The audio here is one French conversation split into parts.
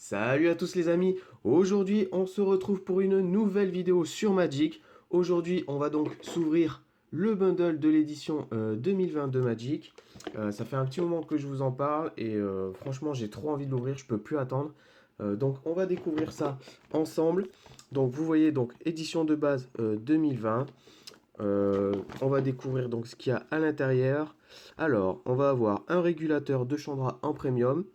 Salut à tous les amis, aujourd'hui on se retrouve pour une nouvelle vidéo sur Magic. Aujourd'hui on va donc s'ouvrir le bundle de l'édition 2020 de Magic. Ça fait un petit moment que je vous en parle et franchement j'ai trop envie de l'ouvrir, je peux plus attendre. Donc on va découvrir ça ensemble. Donc vous voyez donc édition de base 2020. On va découvrir donc ce qu'il y a à l'intérieur. Alors on va avoir un régulateur de Chandra en premium.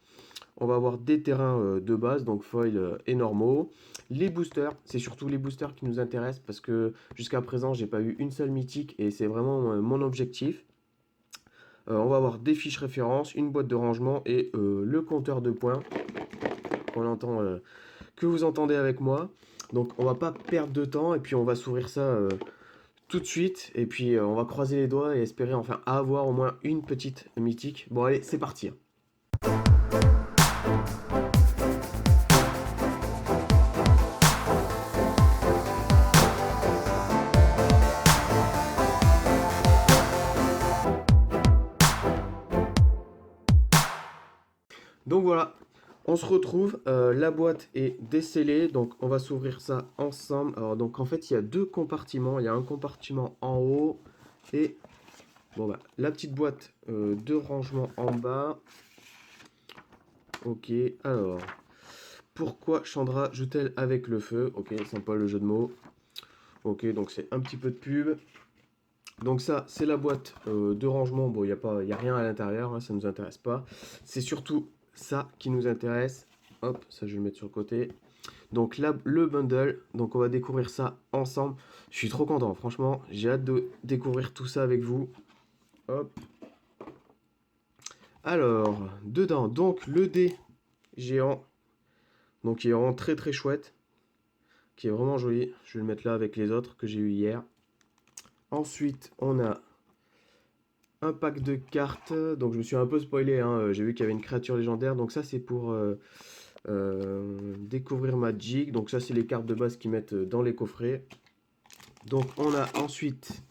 On va avoir des terrains de base, donc foil et normaux. Les boosters, c'est surtout les boosters qui nous intéressent parce que jusqu'à présent, j'ai pas eu une seule mythique et c'est vraiment mon objectif. On va avoir des fiches références, une boîte de rangement et le compteur de points qu'on entend, que vous entendez avec moi. Donc on va pas perdre de temps et puis on va s'ouvrir ça tout de suite. Et puis on va croiser les doigts et espérer enfin avoir au moins une petite mythique. Bon allez, c'est parti. Donc voilà, on se retrouve, la boîte est décellée, donc on va s'ouvrir ça ensemble. Alors donc en fait il y a deux compartiments, il y a un compartiment en haut et bon bah la petite boîte de rangement en bas. Ok, alors pourquoi Chandra joue-t-elle avec le feu? Ok, sympa le jeu de mots. Ok, donc c'est un petit peu de pub. Donc ça, c'est la boîte de rangement. Bon, y a rien à l'intérieur, hein, ça ne nous intéresse pas. C'est surtout ça qui nous intéresse. Hop, ça je vais le mettre sur le côté. Donc là, le bundle, donc on va découvrir ça ensemble. Je suis trop content, franchement, j'ai hâte de découvrir tout ça avec vous. Hop. Alors, dedans, donc le dé géant, donc qui est vraiment très très chouette, qui est vraiment joli. Je vais le mettre là avec les autres que j'ai eu hier. Ensuite, on a un pack de cartes. Donc je me suis un peu spoilé, hein. J'ai vu qu'il y avait une créature légendaire. Donc ça c'est pour découvrir Magic. Donc ça c'est les cartes de base qu'ils mettent dans les coffrets. Donc on a ensuite,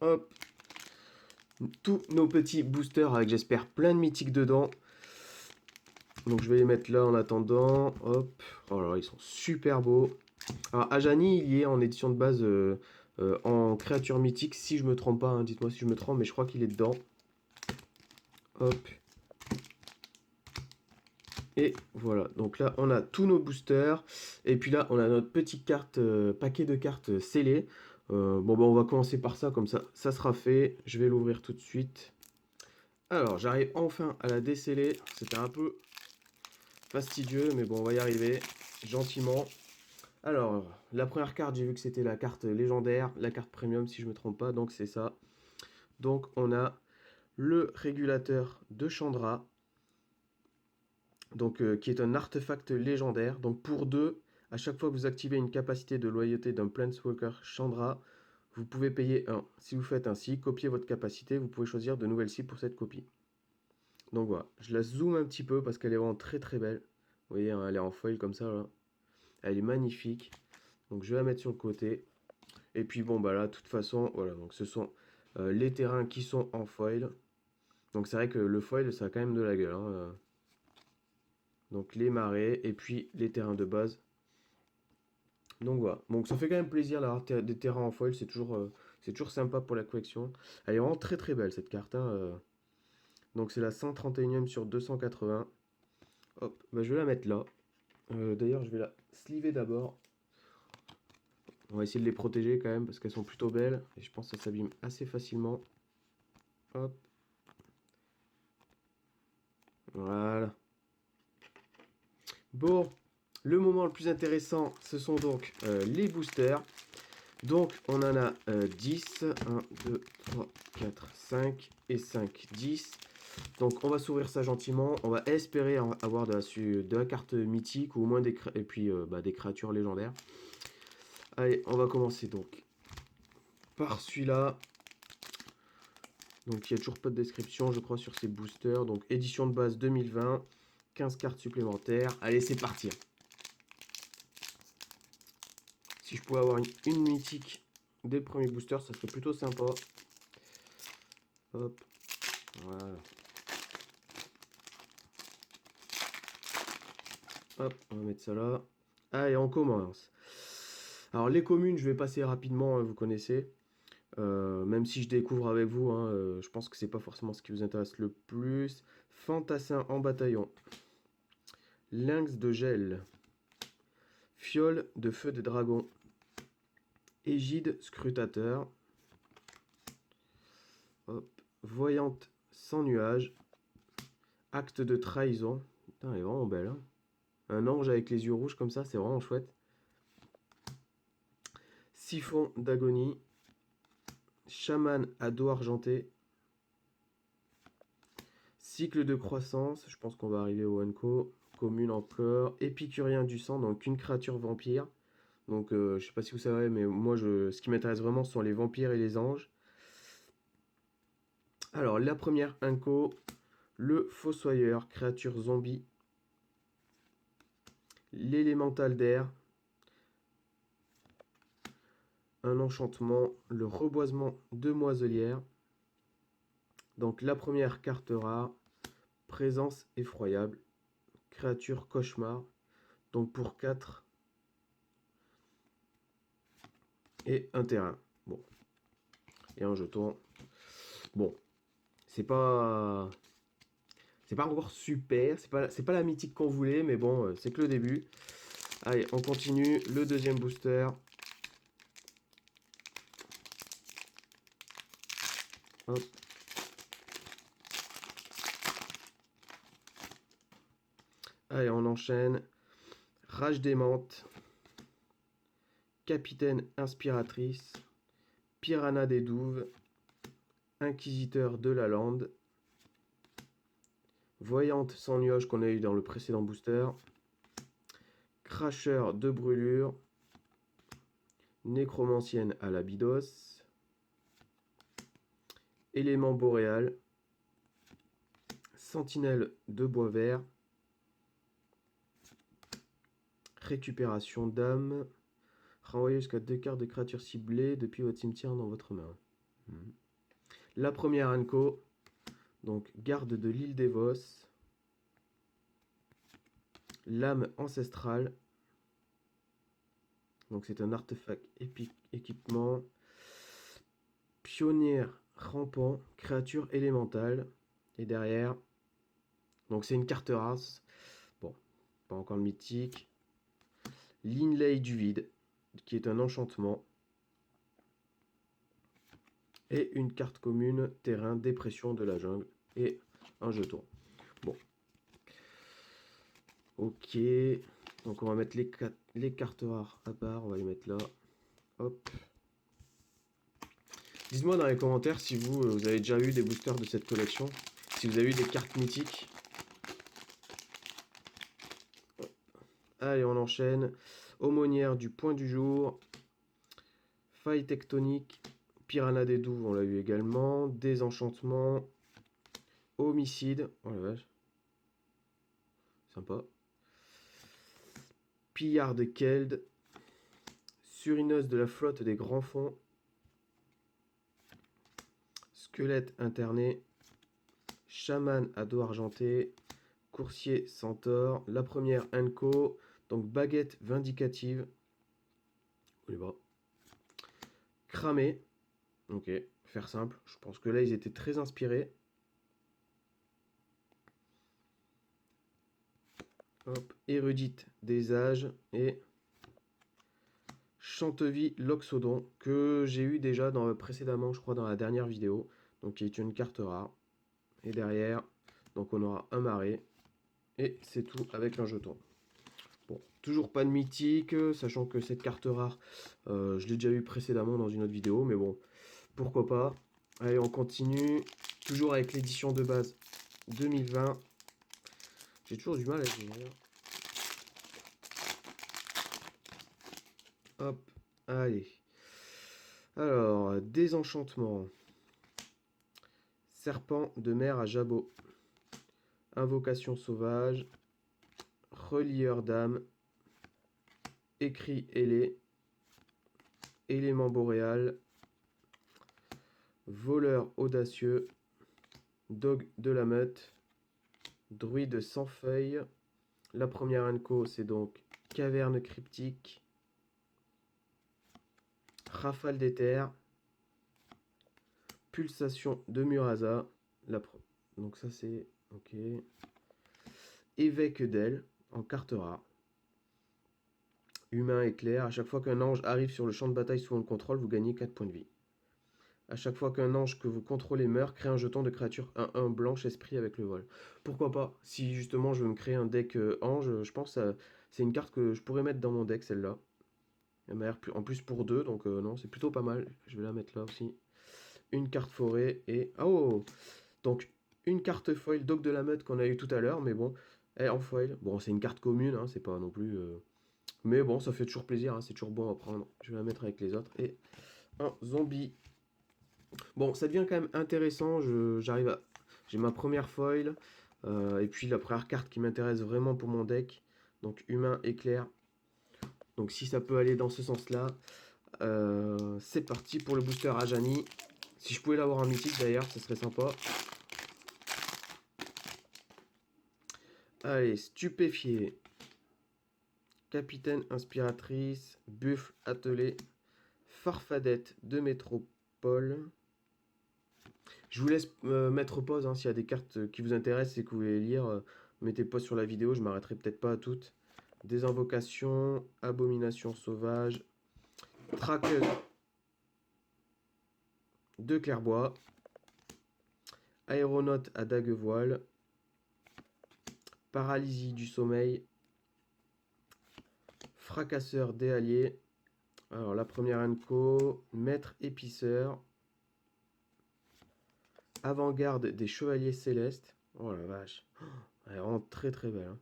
hop, tous nos petits boosters avec j'espère plein de mythiques dedans. Donc je vais les mettre là en attendant. Hop, oh là là, ils sont super beaux. Alors Ajani il y est en édition de base en créature mythique si je me trompe pas, hein. Dites-moi si je me trompe mais je crois qu'il est dedans. Hop. Et voilà, donc là on a tous nos boosters. Et puis là on a notre petite carte, paquet de cartes scellées. Bon bah on va commencer par ça, comme ça sera fait. Je vais l'ouvrir tout de suite. Alors j'arrive enfin à la déceller. C'était un peu fastidieux mais bon on va y arriver gentiment. Alors la première carte j'ai vu que c'était la carte légendaire, la carte premium si je me trompe pas, donc c'est ça. Donc on a le régulateur de Chandra. Donc, qui est un artefact légendaire. Donc pour 2, à chaque fois que vous activez une capacité de loyauté d'un Planeswalker Chandra, vous pouvez payer 1. Si vous faites ainsi, copiez votre capacité, vous pouvez choisir de nouvelles cibles pour cette copie. Donc voilà, je la zoome un petit peu parce qu'elle est vraiment très très belle. Vous voyez, hein, elle est en foil comme ça, là. Elle est magnifique. Donc je vais la mettre sur le côté. Et puis bon, bah là, de toute façon, voilà, donc ce sont les terrains qui sont en foil. Donc c'est vrai que le foil, ça a quand même de la gueule, hein. Donc les marais et puis les terrains de base. Donc voilà, donc ça fait quand même plaisir d'avoir des terrains en foil, c'est toujours sympa pour la collection. Elle est vraiment très très belle cette carte, hein. Donc c'est la 131e sur 280. Hop, bah, je vais la mettre là. D'ailleurs je vais la sleever d'abord. On va essayer de les protéger quand même parce qu'elles sont plutôt belles. Et je pense que ça s'abîme assez facilement. Hop. Voilà. Bon, le moment le plus intéressant, ce sont donc les boosters. Donc, on en a 10. 1, 2, 3, 4, 5 et 5, 10. Donc, on va s'ouvrir ça gentiment. On va espérer avoir de la carte mythique ou au moins et puis des créatures légendaires. Allez, on va commencer donc par celui-là. Donc, il n'y a toujours pas de description, je crois, sur ces boosters. Donc, édition de base 2020. 15 cartes supplémentaires. Allez, c'est parti. Si je pouvais avoir une mythique dès le premier booster, ça serait plutôt sympa. Hop, voilà. Hop, on va mettre ça là. Allez, on commence. Alors les communes, je vais passer rapidement, hein, vous connaissez. Même si je découvre avec vous, hein, je pense que c'est pas forcément ce qui vous intéresse le plus. Fantassin en bataillon. Lynx de gel. Fiole de feu de dragon. Égide scrutateur. Hop. Voyante sans nuage. Acte de trahison. Putain, elle est vraiment belle. Hein. Un ange avec les yeux rouges comme ça, c'est vraiment chouette. Siphon d'agonie. Chaman à dos argenté. Cycle de croissance, je pense qu'on va arriver au Anko. Commune encore. Épicurien du sang, donc une créature vampire. Donc je sais pas si vous savez, mais moi ce qui m'intéresse vraiment ce sont les vampires et les anges. Alors la première Anko, le Fossoyeur, créature zombie. L'élémental d'air. Un enchantement, le reboisement de moiselière. Donc la première carte rare, présence effroyable, créature cauchemar. Donc pour 4 et un terrain. Bon, et un jeton. Bon, c'est pas encore super, c'est pas la mythique qu'on voulait, mais bon, c'est que le début. Allez, on continue le deuxième booster. Hop. Allez, on enchaîne. Rage démente. Capitaine inspiratrice. Piranha des douves. Inquisiteur de la lande. Voyante sans nuage qu'on a eu dans le précédent booster. Cracheur de brûlure. Nécromancienne à la bidos. Élément boréal. Sentinelle de bois vert. Récupération d'âme. Renvoyez jusqu'à 2 cartes de créatures ciblées depuis votre cimetière dans votre main. La première Anko. Donc garde de l'île d'Evos. Lame ancestrale. Donc c'est un artefact équipement. Pionnière rampant. Créature élémentale. Et derrière. Donc c'est une carte race. Bon, pas encore le mythique. L'Inlay du vide. Qui est un enchantement. Et une carte commune, terrain, dépression de la jungle. Et un jeton. Bon. Ok. Donc on va mettre les cartes rares à part. On va les mettre là. Hop. Dites-moi dans les commentaires si vous avez déjà eu des boosters de cette collection. Si vous avez eu des cartes mythiques. Allez, on enchaîne. Aumônière du point du jour. Faille tectonique. Piranha des douves, on l'a eu également. Désenchantement. Homicide. Oh la vache. Sympa. Pillard de Keld. Surineuse de la flotte des grands fonds. Squelette interné. Chaman à dos argenté. Coursier centaure. La première Anko. Donc baguette vindicative. On y va. Cramé. Ok, faire simple. Je pense que là, ils étaient très inspirés. Hop, érudite des âges et Chantevie Loxodon que j'ai eu déjà précédemment, je crois, dans la dernière vidéo. Donc, qui est une carte rare. Et derrière, donc on aura un marais. Et c'est tout avec un jeton. Bon, toujours pas de mythique, sachant que cette carte rare, je l'ai déjà eu précédemment dans une autre vidéo, mais bon, pourquoi pas. Allez, on continue. Toujours avec l'édition de base 2020. J'ai toujours du mal à ouvrir. Hop, allez. Alors, désenchantement. Serpent de mer à jabot. Invocation sauvage. Relieur d'âme. Écrit ailé. Élément boréal. Voleur audacieux. Dog de la meute. Druide sans feuilles. La première Anko, c'est donc Caverne Cryptique, Rafale d'éther, Pulsation de Murasa. Donc ça c'est... Ok. Évêque d'El, en carte rare. Humain éclair. À chaque fois qu'un ange arrive sur le champ de bataille sous votre contrôle, vous gagnez 4 points de vie. À chaque fois qu'un ange que vous contrôlez meurt, créez un jeton de créature 1-1 blanche esprit avec le vol. Pourquoi pas? Si justement je veux me créer un deck ange, je pense que c'est une carte que je pourrais mettre dans mon deck, celle-là. Elle m'a l'air en plus pour 2, donc non, c'est plutôt pas mal. Je vais la mettre là aussi. Une carte forêt et... Oh! Donc, une carte foil Doc de la Meute qu'on a eu tout à l'heure, mais bon, elle en foil. Bon, c'est une carte commune, hein, c'est pas non plus... Mais bon, ça fait toujours plaisir, hein, c'est toujours bon à prendre. Je vais la mettre avec les autres. Et un zombie. Bon, ça devient quand même intéressant. J'arrive à... J'ai ma première foil. Et puis la première carte qui m'intéresse vraiment pour mon deck. Donc, humain éclair. Donc, si ça peut aller dans ce sens-là, c'est parti pour le booster Ajani. Si je pouvais l'avoir en mythique d'ailleurs, ce serait sympa. Allez, stupéfié. Capitaine inspiratrice. Buffle attelé. Farfadette de métropole. Je vous laisse mettre pause hein, s'il y a des cartes qui vous intéressent et que vous voulez lire. Mettez pause sur la vidéo, je m'arrêterai peut-être pas à toutes. Des invocations, abomination sauvage, traqueuse de clairbois, aéronaute à dague voile, paralysie du sommeil, fracasseur des alliés. Alors la première Anko, maître épiceur, avant-garde des chevaliers célestes. Oh la vache, elle est vraiment très très belle. Hein.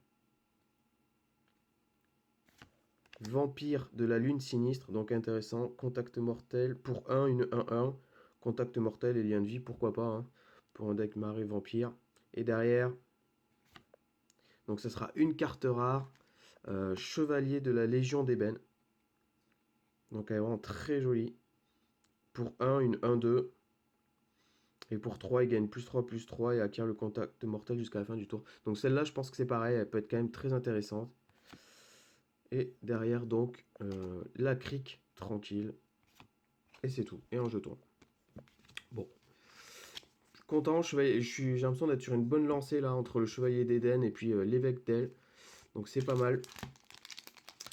Vampire de la lune sinistre, donc intéressant. Contact mortel pour 1, une 1-1. Contact mortel et lien de vie, pourquoi pas. Hein, pour un deck marée vampire. Et derrière, donc ça sera une carte rare. Chevalier de la légion d'ébène. Donc elle est vraiment très jolie. Pour 1, une 1-2. Et pour 3, il gagne +3/+3 et acquiert le contact mortel jusqu'à la fin du tour. Donc celle-là, je pense que c'est pareil, elle peut être quand même très intéressante. Et derrière, donc, la crique tranquille. Et c'est tout. Et un jeton. Bon. Content, j'ai l'impression d'être sur une bonne lancée là entre le Chevalier d'Éden et puis l'évêque d'El. Donc c'est pas mal.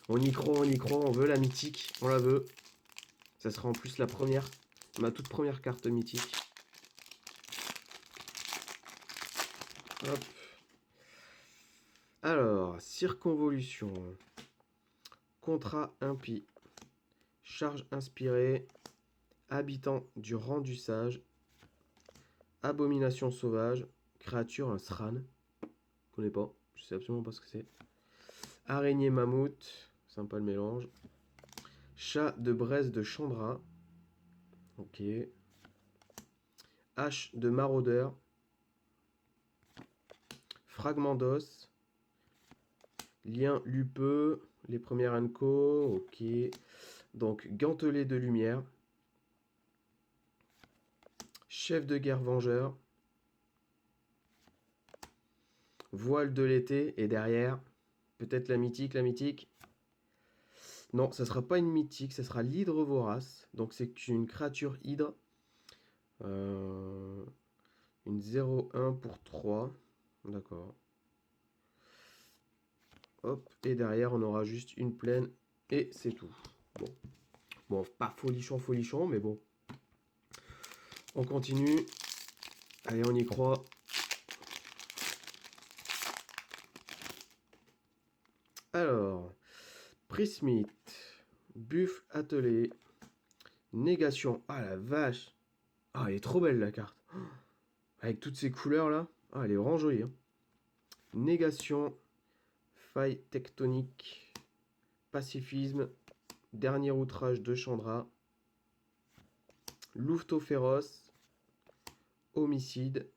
On y croit, on veut la mythique, on la veut. Ça sera en plus la première, ma toute première carte mythique. Hop. Alors, circonvolution. Contrat impie. Charge inspirée. Habitant du rang du sage. Abomination sauvage. Créature, un Sran. Je connais pas, je sais absolument pas ce que c'est. Araignée mammouth. Sympa le mélange. Chat de braise de Chandra. Ok. Hache de maraudeur. Fragment d'os. Lien lupeux. Les premières Anko. Ok. Donc, gantelet de lumière. Chef de guerre vengeur. Voile de l'été. Et derrière, peut-être la mythique, Non, ça sera pas une mythique, ça sera l'hydre vorace. Donc c'est une créature hydre. Une 0-1 pour 3. D'accord. Hop, et derrière on aura juste une plaine et c'est tout. Bon. Bon, pas folichon, mais bon. On continue. Allez, on y croit. Alors, Prismite, Buffle attelé, Négation. Ah la vache. Ah, elle est trop belle la carte. Avec toutes ces couleurs là. Ah, elle est vraiment jolie. Hein. Négation, faille tectonique, pacifisme, dernier outrage de Chandra, louveteau féroce, homicide,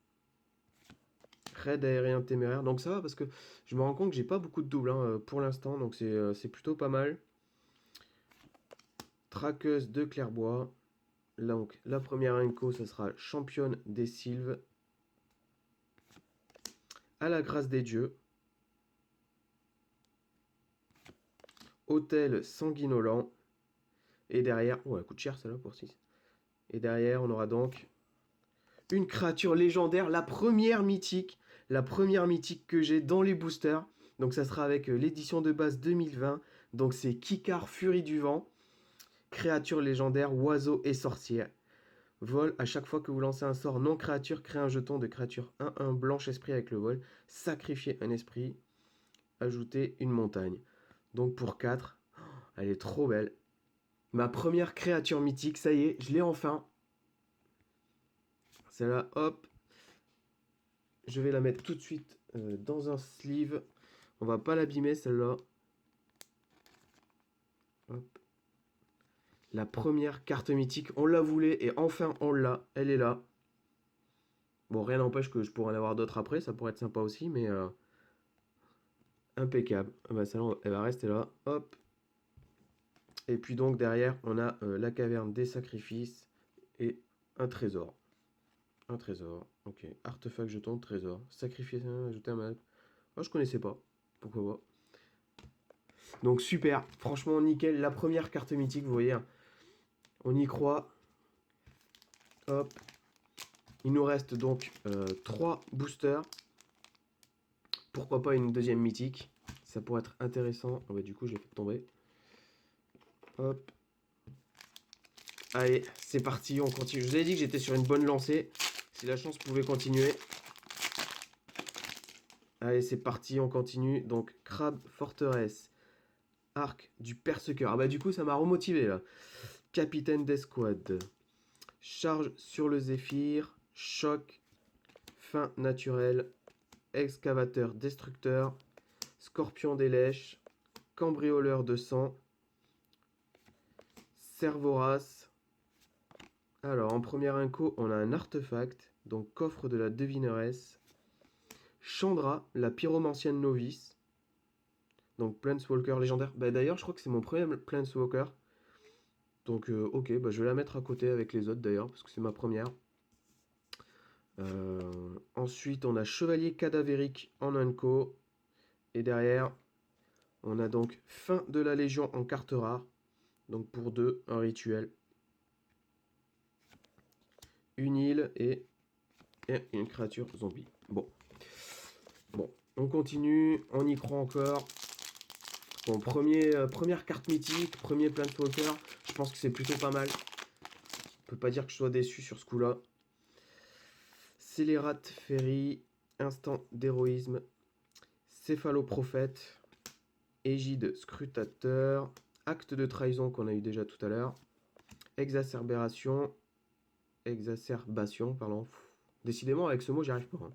raid aérien téméraire. Donc ça va parce que je me rends compte que j'ai pas beaucoup de doubles hein, pour l'instant, donc c'est plutôt pas mal. Traqueuse de clairbois. Donc la première Inco, ça sera championne des sylves. À la grâce des dieux. Hôtel sanguinolent. Et derrière, oh, elle coûte cher celle-là pour 6. Et derrière, on aura donc une créature légendaire, la première mythique que j'ai dans les boosters. Donc ça sera avec l'édition de base 2020. Donc c'est Kikar Furie du Vent, créature légendaire, oiseau et sorcière. Vol, à chaque fois que vous lancez un sort non créature, créez un jeton de créature 1-1 blanche esprit avec le vol. Sacrifiez un esprit, ajoutez une montagne. Donc pour 4, elle est trop belle. Ma première créature mythique, ça y est, je l'ai enfin. Celle-là, hop, je vais la mettre tout de suite dans un sleeve. On va pas l'abîmer celle-là. Hop. La première carte mythique, on la voulait et enfin on l'a. Elle est là. Bon, rien n'empêche que je pourrais en avoir d'autres après, ça pourrait être sympa aussi, mais impeccable. Ah bah celle-là, elle va rester là. Hop. Et puis donc derrière, on a la caverne des sacrifices et un trésor. Un trésor. Ok. Artefact jeton, trésor. Sacrifier, ajouter un mana. Oh, je connaissais pas. Pourquoi pas. Donc super. Franchement, nickel. La première carte mythique, vous voyez. On y croit. Hop. Il nous reste donc 3 boosters. Pourquoi pas une deuxième mythique. Ça pourrait être intéressant. Oh, bah, du coup, je l'ai fait tomber. Hop. Allez, c'est parti. On continue. Je vous avais dit que j'étais sur une bonne lancée. Si la chance pouvait continuer. Allez, c'est parti. On continue. Donc, Crabe Forteresse. Arc du Persecuteur. Ah bah du coup, ça m'a remotivé là. Capitaine d'escouade. Charge sur le Zéphyr. Choc. Fin naturelle. Excavateur destructeur. Scorpion des lèches. Cambrioleur de sang. Cervorace. Alors, en première inco, on a un artefact. Donc, coffre de la devineresse. Chandra, la pyromancienne novice. Donc, Planeswalker légendaire. Bah, d'ailleurs, je crois que c'est mon premier Planeswalker. Donc, ok, bah, je vais la mettre à côté avec les autres d'ailleurs, parce que c'est ma première. Ensuite, on a Chevalier cadavérique en unco. Et derrière, on a donc Fin de la Légion en carte rare. Donc pour 2, un rituel. Une île et une créature zombie. Bon, on continue, on y croit encore. Bon, première carte mythique, premier Planeswalker. Je pense que c'est plutôt pas mal. On peut pas dire que je sois déçu sur ce coup-là. Scélérate Ferry, instant d'héroïsme, céphaloprophète, égide scrutateur, acte de trahison qu'on a eu déjà tout à l'heure, exacerbation, pardon. Décidément, avec ce mot, j'y arrive pas. Hein.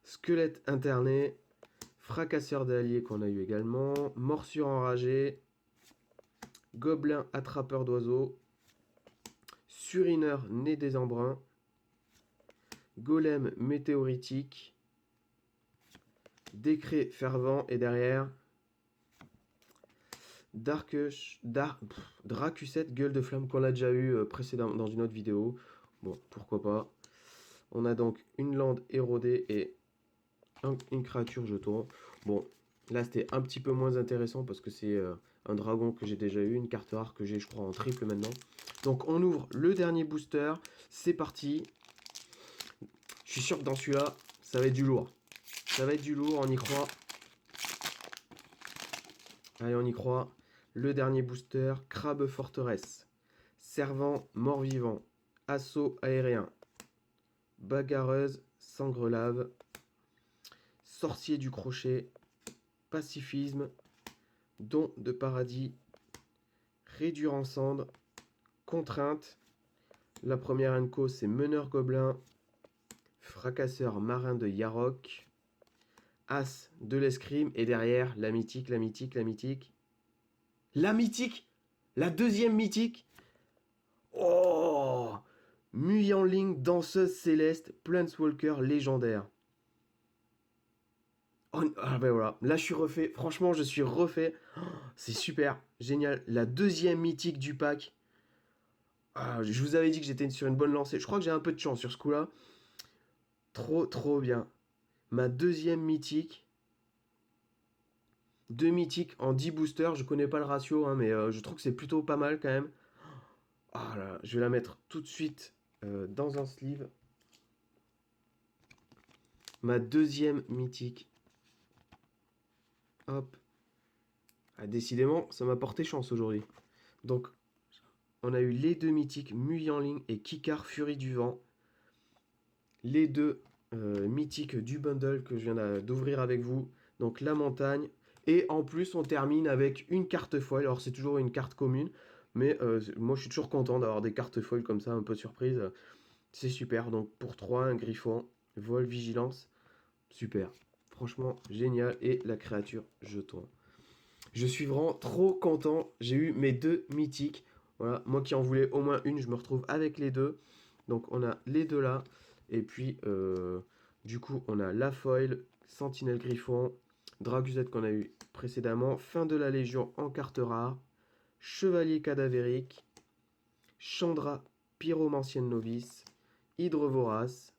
Squelette interné, fracasseur d'alliés qu'on a eu également, morsure enragée, gobelin attrapeur d'oiseaux, surineur né des embruns, golem météoritique, décret fervent et derrière Dracussette gueule de flamme qu'on a déjà eu précédemment dans une autre vidéo. Bon, pourquoi pas. On a donc une lande érodée et une créature jeton. Bon, là c'était un petit peu moins intéressant parce que c'est un dragon que j'ai déjà eu, une carte rare que j'ai je crois en triple maintenant. Donc on ouvre le dernier booster, c'est parti. Je suis sûr que dans celui-là, ça va être du lourd. Ça va être du lourd, on y croit. Allez, on y croit. Le dernier booster, Crabe Forteresse. Servant mort-vivant. Assaut aérien. Bagarreuse sangrelave. Sorcier du crochet. Pacifisme. Don de paradis. Réduire en cendres. Contrainte. La première inco, c'est Meneur Gobelin. Fracasseur marin de Yarok. As de l'escrime. Et derrière, la mythique, la mythique, la mythique. La mythique! La deuxième mythique! Oh! Muyanling, danseuse céleste, Planeswalker légendaire. Oh, ah ben voilà, là je suis refait. Franchement, je suis refait. Oh, c'est super, génial. La deuxième mythique du pack. Ah, je vous avais dit que j'étais sur une bonne lancée. Je crois que j'ai un peu de chance sur ce coup-là. Trop, trop bien. Ma deuxième mythique. 2 mythiques en 10 boosters. Je connais pas le ratio, hein, mais je trouve que c'est plutôt pas mal quand même. Ah là, je vais la mettre tout de suite dans un sleeve. Ma deuxième mythique. Hop. Ah, décidément, ça m'a porté chance aujourd'hui. Donc, on a eu les 2 mythiques Mu Yanling et Kikar Furie du Vent. Les 2 mythiques du bundle que je viens d'ouvrir avec vous. Donc, la montagne. Et en plus, on termine avec une carte foil. Alors, c'est toujours une carte commune. Mais moi, je suis toujours content d'avoir des cartes foil comme ça, un peu surprise. C'est super. Donc, pour 3, un griffon, vol, vigilance. Super. Franchement, génial. Et la créature jeton. Je suis vraiment trop content. J'ai eu mes 2 mythiques. Voilà, moi qui en voulais au moins une, je me retrouve avec les 2. Donc on a les 2 là. Et puis du coup on a la foil, Sentinelle Griffon, Draguzette qu'on a eu précédemment, Fin de la Légion en carte rare, Chevalier Cadavérique, Chandra Pyromancienne Novice, Hydre Vorace,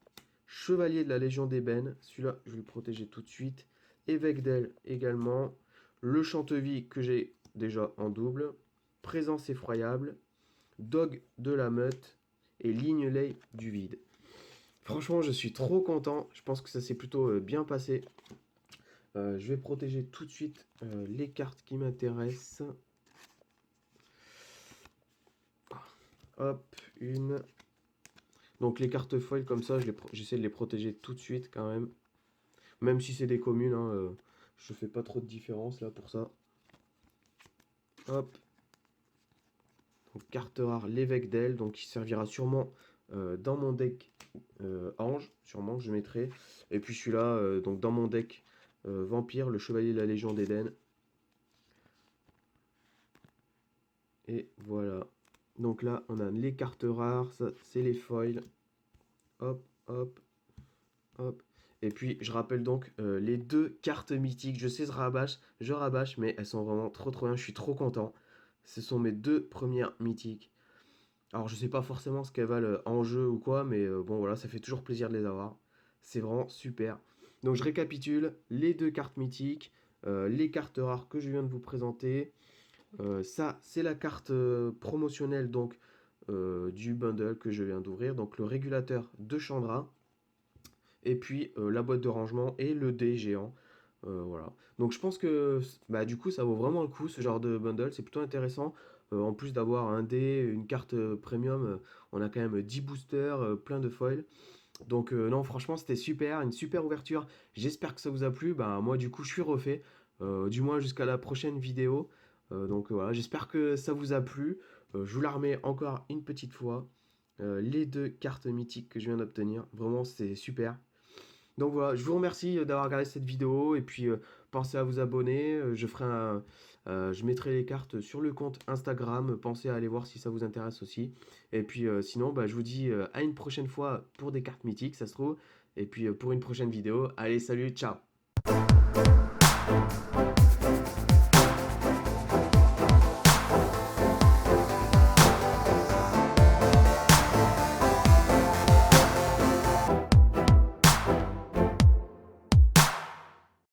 Chevalier de la Légion d'Ébène, celui-là je vais le protéger tout de suite, Évêque d'Aile également, le Chantevie que j'ai déjà en double, Présence Effroyable, Dog de la Meute et Ligne-Lay du Vide. Franchement, je suis trop content. Je pense que ça s'est plutôt bien passé. Je vais protéger tout de suite les cartes qui m'intéressent. Hop, une. Donc les cartes foil comme ça, j'essaie de les protéger tout de suite quand même. Même si c'est des communes, hein, je fais pas trop de différence là pour ça. Hop. Donc carte rare, l'évêque d'Aile, donc il servira sûrement dans mon deck Ange, sûrement que je mettrai. Et puis celui-là, donc dans mon deck Vampire, le Chevalier de la Légion d'Éden. Et voilà. Donc là, on a les cartes rares, ça c'est les foils. Hop, hop, hop. Et puis, je rappelle donc les 2 cartes mythiques. Je sais, je rabâche, mais elles sont vraiment trop bien. Je suis trop content. Ce sont mes 2 premières mythiques. Alors, je sais pas forcément ce qu'elles valent en jeu ou quoi, mais bon, voilà, ça fait toujours plaisir de les avoir. C'est vraiment super. Donc, je récapitule les 2 cartes mythiques, les cartes rares que je viens de vous présenter. Ça, c'est la carte promotionnelle donc du bundle que je viens d'ouvrir. Donc, le régulateur de Chandra. Et puis la boîte de rangement et le dé géant. Voilà. Donc je pense que bah, du coup ça vaut vraiment le coup ce genre de bundle, c'est plutôt intéressant. En plus d'avoir un dé, une carte premium, on a quand même 10 boosters, plein de foils. Donc non franchement c'était super, une super ouverture. J'espère que ça vous a plu. Bah, moi du coup je suis refait, du moins jusqu'à la prochaine vidéo. Donc voilà, j'espère que ça vous a plu. Je vous la remets encore une petite fois. Les 2 cartes mythiques que je viens d'obtenir, vraiment c'est super. Donc voilà, je vous remercie d'avoir regardé cette vidéo et puis pensez à vous abonner. Je mettrai les cartes sur le compte Instagram. Pensez à aller voir si ça vous intéresse aussi. Et puis sinon, bah, je vous dis à une prochaine fois pour des cartes mythiques, ça se trouve. Et puis pour une prochaine vidéo. Allez, salut, ciao!